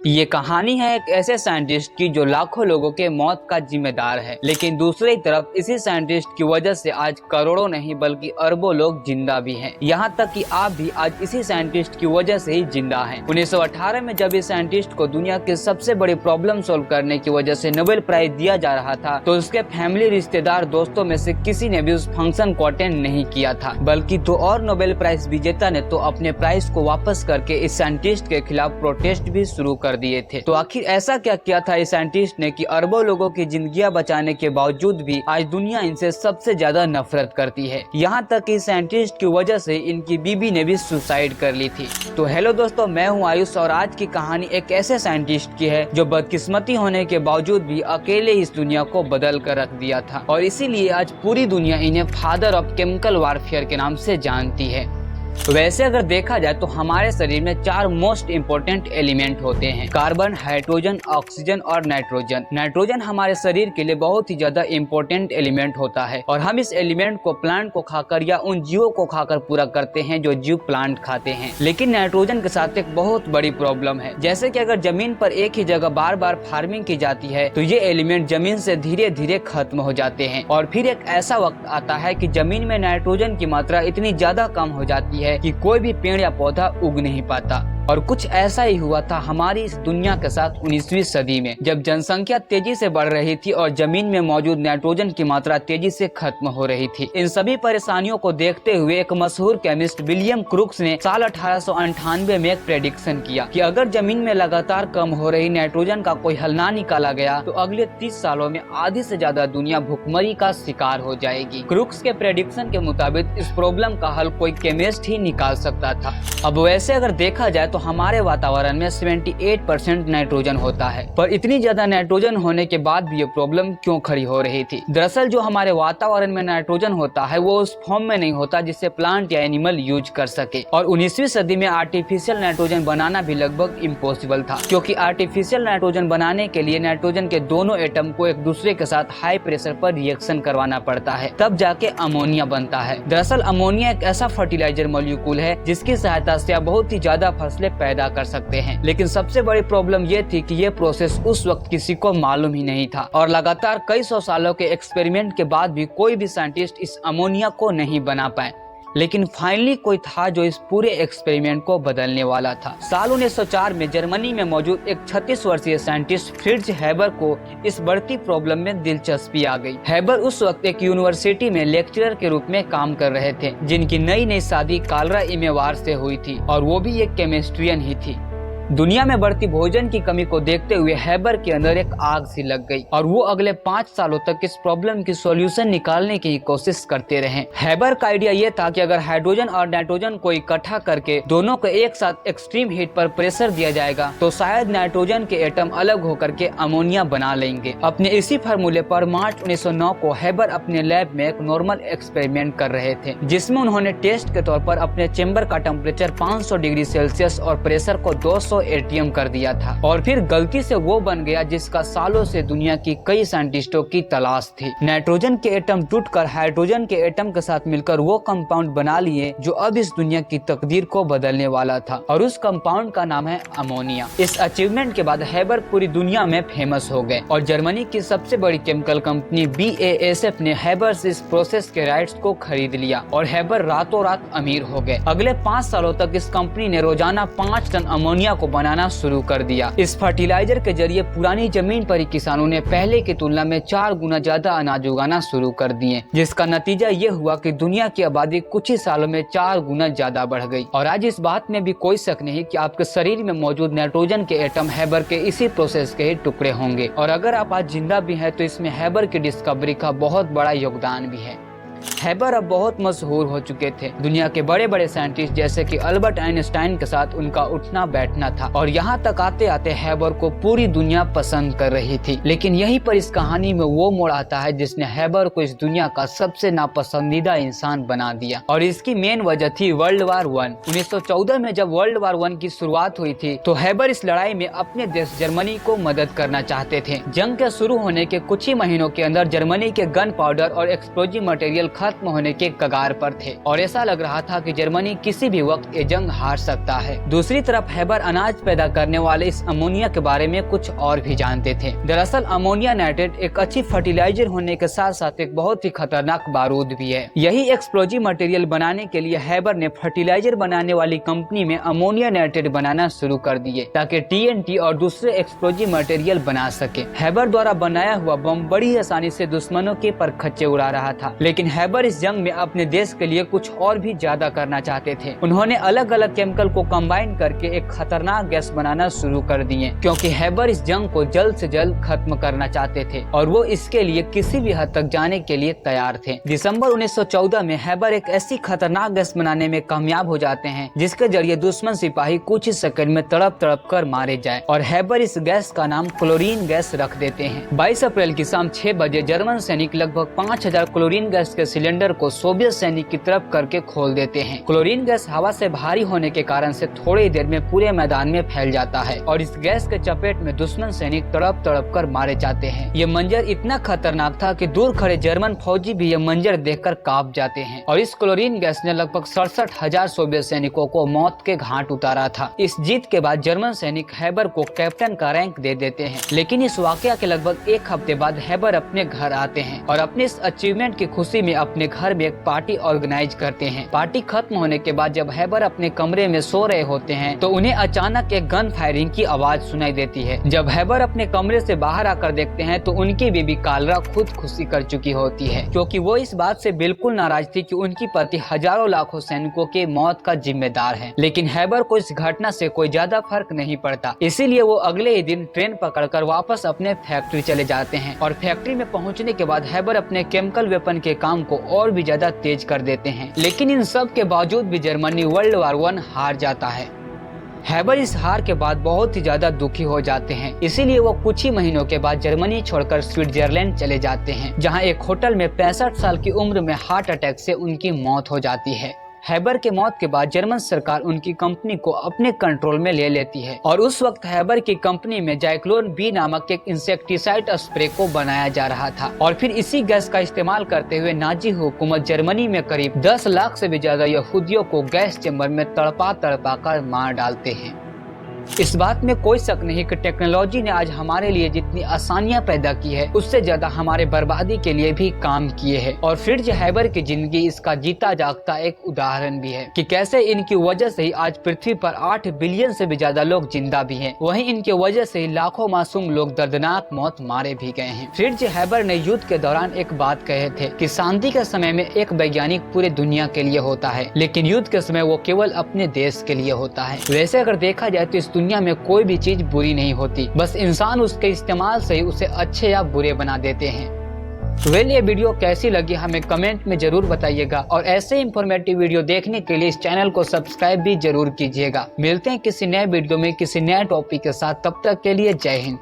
ये कहानी है एक ऐसे साइंटिस्ट की जो लाखों लोगों के मौत का जिम्मेदार है, लेकिन दूसरी तरफ इसी साइंटिस्ट की वजह से आज करोड़ों नहीं बल्कि अरबों लोग जिंदा भी हैं। यहाँ तक कि आप भी आज इसी साइंटिस्ट की वजह से ही जिंदा हैं। 1918 में जब इस साइंटिस्ट को दुनिया की सबसे बड़ी प्रॉब्लम सॉल्व करने की वजह से नोबेल प्राइज दिया जा रहा था, तो उसके फैमिली, रिश्तेदार, दोस्तों में से किसी ने भी उस फंक्शन को अटेंड नहीं किया था, बल्कि दो और नोबेल प्राइज विजेता ने तो अपने प्राइज को वापस करके इस साइंटिस्ट के खिलाफ प्रोटेस्ट भी शुरू कर दिए थे। तो आखिर ऐसा क्या किया था इस साइंटिस्ट ने कि अरबों लोगों की जिंदगियां बचाने के बावजूद भी आज दुनिया इनसे सबसे ज्यादा नफरत करती है। यहाँ तक कि साइंटिस्ट की वजह से इनकी बीबी ने भी सुसाइड कर ली थी। तो हेलो दोस्तों, मैं हूँ आयुष और आज की कहानी एक ऐसे साइंटिस्ट की है जो बदकिस्मती होने के बावजूद भी अकेले इस दुनिया को बदल कर रख दिया था, और इसीलिए आज पूरी दुनिया इन्हें फादर ऑफ केमिकल वारफेयर के नाम से जानती है। वैसे अगर देखा जाए तो हमारे शरीर में चार मोस्ट इम्पोर्टेंट एलिमेंट होते हैं: कार्बन, हाइड्रोजन, ऑक्सीजन और नाइट्रोजन। नाइट्रोजन हमारे शरीर के लिए बहुत ही ज्यादा इम्पोर्टेंट एलिमेंट होता है, और हम इस एलिमेंट को प्लांट को खाकर या उन जीवों को खाकर पूरा करते हैं जो जीव प्लांट खाते हैं। लेकिन नाइट्रोजन के साथ एक बहुत बड़ी प्रॉब्लम है। जैसे कि अगर जमीन पर एक ही जगह बार बार फार्मिंग की जाती है तो ये एलिमेंट जमीन से धीरे धीरे खत्म हो जाते हैं, और फिर एक ऐसा वक्त आता है कि जमीन में नाइट्रोजन की मात्रा इतनी ज्यादा कम हो जाती है कि कोई भी पेड़ या पौधा उग नहीं पाता। और कुछ ऐसा ही हुआ था हमारी इस दुनिया के साथ 19वीं सदी में, जब जनसंख्या तेजी से बढ़ रही थी और जमीन में मौजूद नाइट्रोजन की मात्रा तेजी से खत्म हो रही थी। इन सभी परेशानियों को देखते हुए एक मशहूर केमिस्ट विलियम क्रूक्स ने साल 1898 में एक प्रेडिक्शन किया कि अगर जमीन में लगातार कम हो रही नाइट्रोजन का कोई हल ना निकाला गया तो अगले 30 सालों में आधी से ज्यादा दुनिया भुखमरी का शिकार हो जाएगी। क्रूक्स के प्रेडिक्शन के मुताबिक इस प्रॉब्लम का हल कोई केमिस्ट ही निकाल सकता था। अब वैसे अगर देखा जाए तो हमारे वातावरण में 78% नाइट्रोजन होता है, पर इतनी ज्यादा नाइट्रोजन होने के बाद भी ये प्रॉब्लम क्यों खड़ी हो रही थी? दरअसल जो हमारे वातावरण में नाइट्रोजन होता है वो उस फॉर्म में नहीं होता जिसे प्लांट या एनिमल यूज कर सके, और 19वीं सदी में आर्टिफिशियल नाइट्रोजन बनाना भी लगभग इम्पॉसिबल था, क्योंकि आर्टिफिशियल नाइट्रोजन बनाने के लिए नाइट्रोजन के दोनों एटम को एक दूसरे के साथ हाई प्रेशर पर रिएक्शन करवाना पड़ता है, तब जाके अमोनिया बनता है। दरअसल अमोनिया एक ऐसा फर्टिलाइजर मॉलिक्यूल है जिसकी सहायता से आप बहुत ही ज्यादा फसलें पैदा कर सकते हैं। लेकिन सबसे बड़ी प्रॉब्लम ये थी कि ये प्रोसेस उस वक्त किसी को मालूम ही नहीं था, और लगातार कई सौ सालों के एक्सपेरिमेंट के बाद भी कोई भी साइंटिस्ट इस अमोनिया को नहीं बना पाए। लेकिन फाइनली कोई था जो इस पूरे एक्सपेरिमेंट को बदलने वाला था। साल 1904 में जर्मनी में मौजूद एक 36 वर्षीय साइंटिस्ट फ्रिट्ज हैबर को इस बढ़ती प्रॉब्लम में दिलचस्पी आ गई। हैबर उस वक्त एक यूनिवर्सिटी में लेक्चरर के रूप में काम कर रहे थे, जिनकी नई नई शादी कालरा इमेवार से हुई थी, और वो भी एक केमिस्ट्रियन ही थी। दुनिया में बढ़ती भोजन की कमी को देखते हुए हैबर के अंदर एक आग सी लग गई, और वो अगले 5 सालों तक इस प्रॉब्लम की सॉल्यूशन निकालने की कोशिश करते रहे। हैबर का आइडिया ये था कि अगर हाइड्रोजन और नाइट्रोजन को इकट्ठा करके दोनों को एक साथ एक्सट्रीम हीट पर प्रेशर दिया जाएगा तो शायद नाइट्रोजन के एटम अलग होकर के अमोनिया बना लेंगे। अपने इसी फार्मूले पर मार्च 1909 को हैबर अपने लैब में एक नॉर्मल एक्सपेरिमेंट कर रहे थे, जिसमें उन्होंने टेस्ट के तौर पर अपने चेम्बर का टेम्परेचर 500 डिग्री सेल्सियस और प्रेशर को 200 एटीएम कर दिया था, और फिर गलती से वो बन गया जिसका सालों से दुनिया की कई साइंटिस्टों की तलाश थी। नाइट्रोजन के एटम टूटकर हाइड्रोजन के एटम के साथ मिलकर वो कंपाउंड बना लिए जो अब इस दुनिया की तकदीर को बदलने वाला था, और उस कंपाउंड का नाम है अमोनिया। इस अचीवमेंट के बाद हैबर पूरी दुनिया में फेमस हो गए, और जर्मनी की सबसे बड़ी केमिकल कंपनी BASF ने हैबर से इस प्रोसेस के राइट्स को खरीद लिया, और हैबर रातों रात अमीर हो गए। अगले 5 सालों तक इस कंपनी ने रोजाना 5 टन अमोनिया को बनाना शुरू कर दिया। इस फर्टिलाइजर के जरिए पुरानी जमीन पर ही किसानों ने पहले की तुलना में 4 गुना ज्यादा अनाज उगाना शुरू कर दिए, जिसका नतीजा ये हुआ कि दुनिया की आबादी कुछ ही सालों में 4 गुना ज्यादा बढ़ गई। और आज इस बात में भी कोई शक नहीं कि आपके शरीर में मौजूद नाइट्रोजन के एटम हैबर के इसी प्रोसेस के ही टुकड़े होंगे, और अगर आप आज जिंदा भी हैं तो इसमें हैबर की डिस्कवरी का बहुत बड़ा योगदान भी है। हैबर अब बहुत मशहूर हो चुके थे। दुनिया के बड़े बड़े साइंटिस्ट जैसे कि अल्बर्ट आइंस्टाइन के साथ उनका उठना बैठना था, और यहाँ तक आते आते हैबर को पूरी दुनिया पसंद कर रही थी। लेकिन यहीं पर इस कहानी में वो मोड़ आता है जिसने हैबर को इस दुनिया का सबसे नापसंदीदा इंसान बना दिया, और इसकी मेन वजह थी वर्ल्ड वार 1। 1914 में जब वर्ल्ड वार 1 की शुरुआत हुई थी तो हैबर इस लड़ाई में अपने देश जर्मनी को मदद करना चाहते थे। जंग के शुरू होने के कुछ ही महीनों के अंदर जर्मनी के गन पाउडर और एक्सप्लोजिव मटेरियल खत्म होने के कगार पर थे और ऐसा लग रहा था कि जर्मनी किसी भी वक्त ये जंग हार सकता है। दूसरी तरफ हैबर अनाज पैदा करने वाले इस अमोनिया के बारे में कुछ और भी जानते थे। दरअसल अमोनिया नाइट्रेट एक अच्छी फर्टिलाइजर होने के साथ साथ एक बहुत ही खतरनाक बारूद भी है। यही एक्सप्लोजिव मटेरियल बनाने के लिए हैबर ने फर्टिलाइजर बनाने वाली कंपनी में अमोनिया नाइट्रेट बनाना शुरू कर दिए ताकि TNT और दूसरे एक्सप्लोजिव मटेरियल बना सके। हैबर द्वारा बनाया हुआ बम बड़ी आसानी से दुश्मनों के परखच्चे उड़ा रहा था, लेकिन हैबर इस जंग में अपने देश के लिए कुछ और भी ज्यादा करना चाहते थे। उन्होंने अलग अलग केमिकल को कंबाइन करके एक खतरनाक गैस बनाना शुरू कर दिए, क्योंकि हैबर इस जंग को जल्द से जल्द खत्म करना चाहते थे और वो इसके लिए किसी भी हद तक जाने के लिए तैयार थे। दिसंबर 1914 में हैबर एक ऐसी खतरनाक गैस बनाने में कामयाब हो जाते हैं जिसके जरिए दुश्मन सिपाही कुछ ही सेकंड में तड़प तड़प कर मारे जाए और हैबर इस गैस का नाम क्लोरीन गैस रख देते हैं। 22 अप्रैल की शाम 6 बजे जर्मन सैनिक लगभग 5000 क्लोरीन गैस के सिलेंडर को सोवियत सैनिक की तरफ करके खोल देते हैं। क्लोरीन गैस हवा से भारी होने के कारण से थोड़ी देर में पूरे मैदान में फैल जाता है और इस गैस के चपेट में दुश्मन सैनिक तड़प तड़प कर मारे जाते हैं। ये मंजर इतना खतरनाक था कि दूर खड़े जर्मन फौजी भी ये मंजर देखकर कांप जाते हैं और इस क्लोरीन गैस ने लगभग 67,000 सोवियत सैनिकों को मौत के घाट उतारा था। इस जीत के बाद जर्मन सैनिक हैबर को कैप्टन का रैंक दे देते हैं, लेकिन इस वाकया के लगभग एक हफ्ते बाद हैबर अपने घर आते हैं और अपने इस अचीवमेंट की खुशी में अपने घर में एक पार्टी ऑर्गेनाइज करते हैं। पार्टी खत्म होने के बाद जब हैबर अपने कमरे में सो रहे होते हैं तो उन्हें अचानक एक गन फायरिंग की आवाज सुनाई देती है। जब हैबर अपने कमरे से बाहर आकर देखते हैं तो उनकी बीबी कालरा खुदकुशी कर चुकी होती है, क्योंकि वो इस बात से बिल्कुल नाराज थी कि उनकी पति हजारों लाखों सैनिकों के मौत का जिम्मेदार है। लेकिन हैबर को इस घटना से कोई ज्यादा फर्क नहीं पड़ता, इसीलिए वो अगले ही दिन ट्रेन पकड़कर वापस अपने फैक्ट्री चले जाते हैं और फैक्ट्री में पहुंचने के बाद हैबर अपने केमिकल वेपन के काम को और भी ज्यादा तेज कर देते हैं। लेकिन इन सब के बावजूद भी जर्मनी वर्ल्ड वार 1 हार जाता है। हैबर इस हार के बाद बहुत ही ज्यादा दुखी हो जाते हैं, इसीलिए वो कुछ ही महीनों के बाद जर्मनी छोड़कर स्विट्जरलैंड चले जाते हैं, जहां एक होटल में 65 साल की उम्र में हार्ट अटैक से उनकी मौत हो जाती है। हैबर के मौत के बाद जर्मन सरकार उनकी कंपनी को अपने कंट्रोल में ले लेती है और उस वक्त हैबर की कंपनी में जाइक्लोन बी नामक एक इंसेक्टिसाइड स्प्रे को बनाया जा रहा था और फिर इसी गैस का इस्तेमाल करते हुए नाजी हुकूमत जर्मनी में करीब 10 लाख से भी ज्यादा यहूदियों को गैस चेंबर में तड़पा तड़पा कर मार डालते हैं। इस बात में कोई शक नहीं कि टेक्नोलॉजी ने आज हमारे लिए जितनी आसानियां पैदा की है उससे ज्यादा हमारे बर्बादी के लिए भी काम किए हैं और फ्रिट्ज हैबर की जिंदगी इसका जीता जागता एक उदाहरण भी है कि कैसे इनकी वजह से ही आज पृथ्वी पर 8 बिलियन से भी ज्यादा लोग जिंदा भी हैं। वहीं इनके वजह से ही लाखों मासूम लोग दर्दनाक मौत मारे भी गए हैं। फ्रिट्ज हैबर ने युद्ध के दौरान एक बात कहे थे कि शांति के समय में एक वैज्ञानिक पूरे दुनिया के लिए होता है, लेकिन युद्ध के समय वो केवल अपने देश के लिए होता है। वैसे अगर देखा जाए तो दुनिया में कोई भी चीज बुरी नहीं होती, बस इंसान उसके इस्तेमाल से ही उसे अच्छे या बुरे बना देते हैं। ये वीडियो कैसी लगी हमें कमेंट में जरूर बताइएगा और ऐसे इंफॉर्मेटिव वीडियो देखने के लिए इस चैनल को सब्सक्राइब भी जरूर कीजिएगा। मिलते हैं किसी नए वीडियो में किसी नए टॉपिक के साथ, तब तक के लिए जय हिंद।